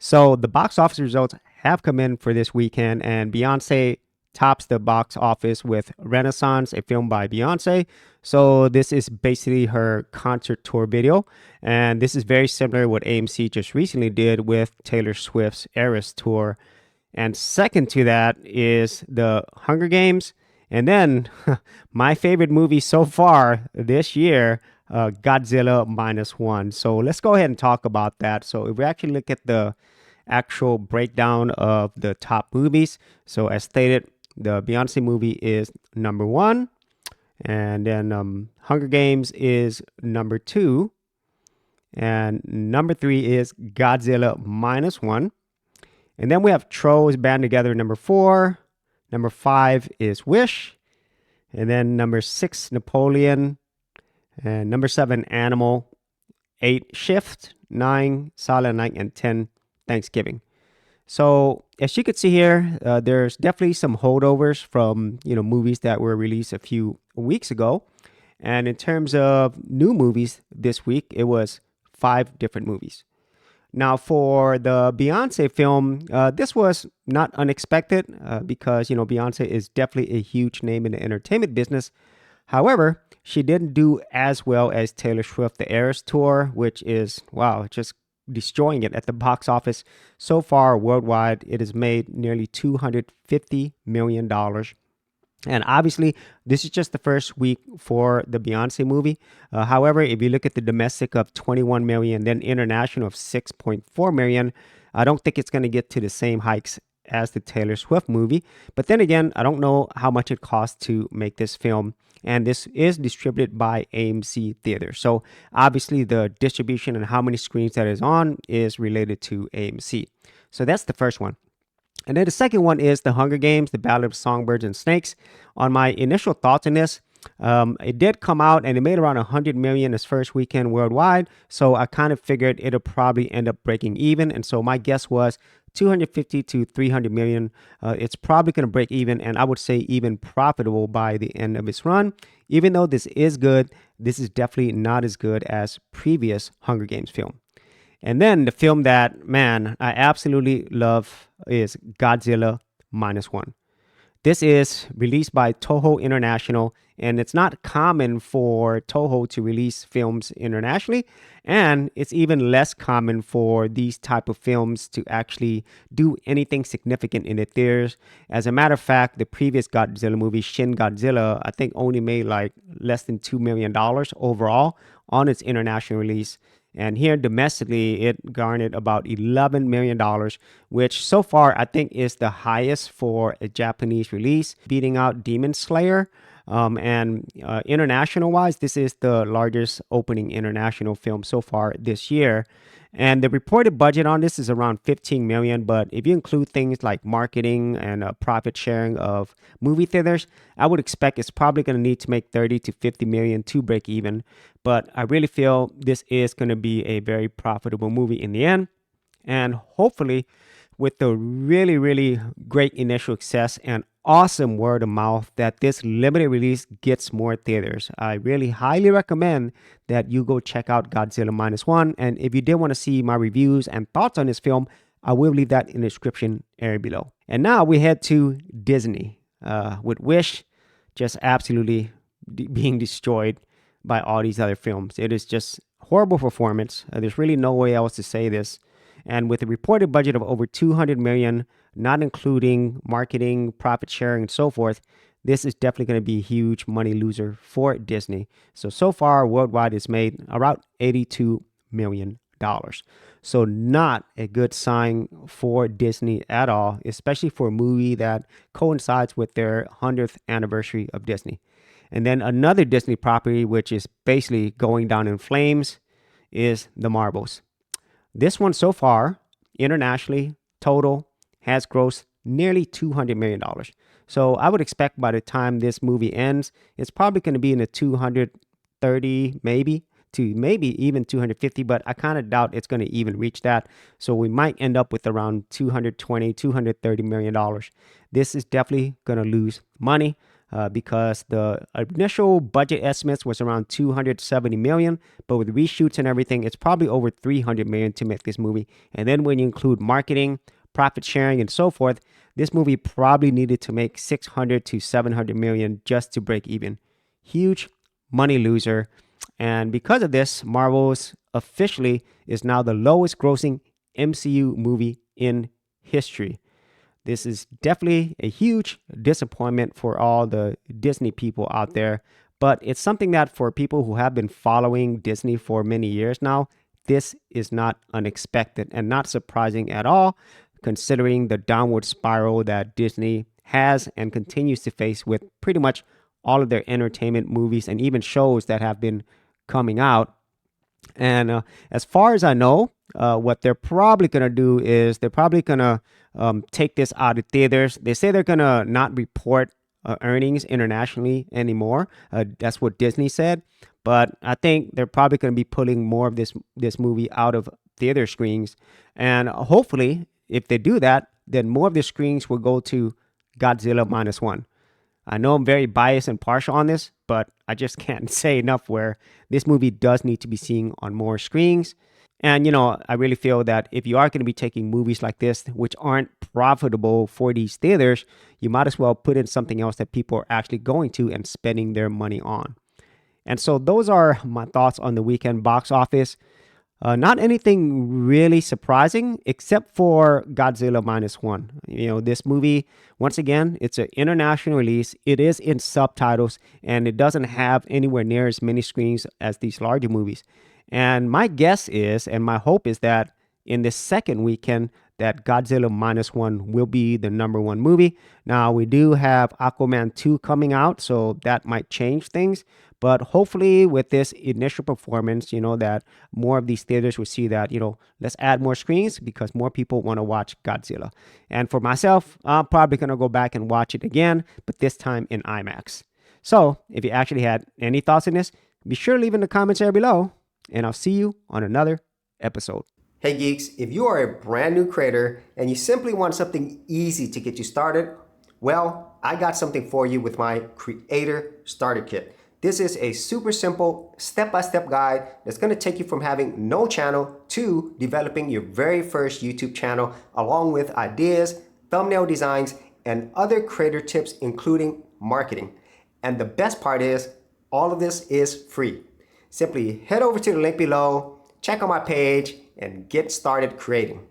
So the box office results have come in for this weekend, and Beyonce tops the box office with Renaissance, a film by Beyonce. So this is basically her concert tour video, and this is very similar to what AMC just recently did with Taylor Swift's Eras tour. And second to that is the Hunger Games, and then my favorite movie so far this year, Godzilla minus one. So let's go ahead and talk about that. So if we actually look at the actual breakdown of the top movies. So as stated, the Beyonce movie is number one, and then Hunger Games is number two, and number three is Godzilla minus one, and then we have Trolls Band Together number four, number five is Wish, and then number six Napoleon, and number seven Animal, eight Shift, nine Silent Night, and 10 Thanksgiving. So as you can see here, there's definitely some holdovers from movies that were released a few weeks ago. And in terms of new movies this week, it was 5 different movies. Now for the Beyonce film, this was not unexpected because Beyonce is definitely a huge name in the entertainment business. However, she didn't do as well as Taylor Swift the Eras tour, which is just destroying it at the box office. So far worldwide, it has made nearly $250 million. And obviously, this is just the first week for the Beyonce movie. However, if you look at the domestic of 21 million, then international of 6.4 million, I don't think it's going to get to the same hikes as the Taylor Swift movie. But then again, I don't know how much it costs to make this film. And this is distributed by AMC Theaters. So obviously the distribution and how many screens that is on is related to AMC. So that's the first one. And then the second one is The Hunger Games, The Ballad of Songbirds and Snakes. On my initial thoughts on this, it did come out and it made around 100 million its first weekend worldwide. So I kind of figured it'll probably end up breaking even. And so my guess was 250 to 300 million. It's probably going to break even, and I would say even profitable by the end of its run. Even though this is good, this is definitely not as good as previous Hunger Games film. And then the film that, man, I absolutely love is Godzilla minus one. This is released by Toho International, and it's not common for Toho to release films internationally, and it's even less common for these type of films to actually do anything significant in the theaters. As a matter of fact, the previous Godzilla movie, Shin Godzilla, I think only made like less than $2 million overall on its international release. And here domestically, it garnered about $11 million, which so far I think is the highest for a Japanese release, beating out Demon Slayer. And international wise, this is the largest opening international film so far this year. And the reported budget on this is around 15 million. But if you include things like marketing and profit sharing of movie theaters, I would expect it's probably going to need to make 30 to 50 million to break even. But I really feel this is going to be a very profitable movie in the end. And hopefully, with the really, really great initial success and awesome word of mouth, that this limited release gets more theaters. I really highly recommend that you go check out Godzilla minus one. And if you did want to see my reviews and thoughts on this film, I will leave that in the description area below. And now we head to Disney with Wish just absolutely being destroyed by all these other films. It is just horrible performance. There's really no way else to say this. And with a reported budget of over 200 million, not including marketing, profit sharing, and so forth, this is definitely going to be a huge money loser for Disney. So far, worldwide, it's made around $82 million. So not a good sign for Disney at all, especially for a movie that coincides with their 100th anniversary of Disney. And then another Disney property, which is basically going down in flames, is The Marvels. This one so far, internationally, total, has grossed nearly $200 million. So I would expect by the time this movie ends, it's probably going to be in the 230, maybe even 250, but I kind of doubt it's going to even reach that. So we might end up with around $220, $230 million. This is definitely going to lose money. because the initial budget estimates was around 270 million, but with reshoots and everything, it's probably over 300 million to make this movie. And then when you include marketing, profit sharing, and so forth, this movie probably needed to make 600 to 700 million just to break even. Huge money loser. And because of this, Marvel's officially is now the lowest grossing MCU movie in history. This is definitely a huge disappointment for all the Disney people out there, but it's something that for people who have been following Disney for many years now, this is not unexpected and not surprising at all, considering the downward spiral that Disney has and continues to face with pretty much all of their entertainment movies and even shows that have been coming out. And as far as I know, what they're probably going to do is they're probably going to take this out of theaters. They say they're going to not report earnings internationally anymore. That's what Disney said. But I think they're probably going to be pulling more of this movie out of theater screens. And hopefully, if they do that, then more of the screens will go to Godzilla Minus One. I know I'm very biased and partial on this, but I just can't say enough where this movie does need to be seen on more screens. And, I really feel that if you are going to be taking movies like this, which aren't profitable for these theaters, you might as well put in something else that people are actually going to and spending their money on. And so those are my thoughts on the weekend box office. Not anything really surprising except for Godzilla Minus One. This movie, once again, it's an international release. It is in subtitles and it doesn't have anywhere near as many screens as these larger movies. And my guess is, and my hope is that in this second weekend, that Godzilla Minus One will be the number one movie. Now, we do have Aquaman 2 coming out, so that might change things. But hopefully with this initial performance, that more of these theaters will see that, let's add more screens because more people want to watch Godzilla. And for myself, I'm probably going to go back and watch it again, but this time in IMAX. So if you actually had any thoughts on this, be sure to leave in the comments area below, and I'll see you on another episode. Hey geeks, if you are a brand new creator and you simply want something easy to get you started, well, I got something for you with my Creator Starter Kit. This is a super simple step-by-step guide that's going to take you from having no channel to developing your very first YouTube channel, along with ideas, thumbnail designs, and other creator tips, including marketing. And the best part is, all of this is free. Simply head over to the link below, check out my page, and get started creating.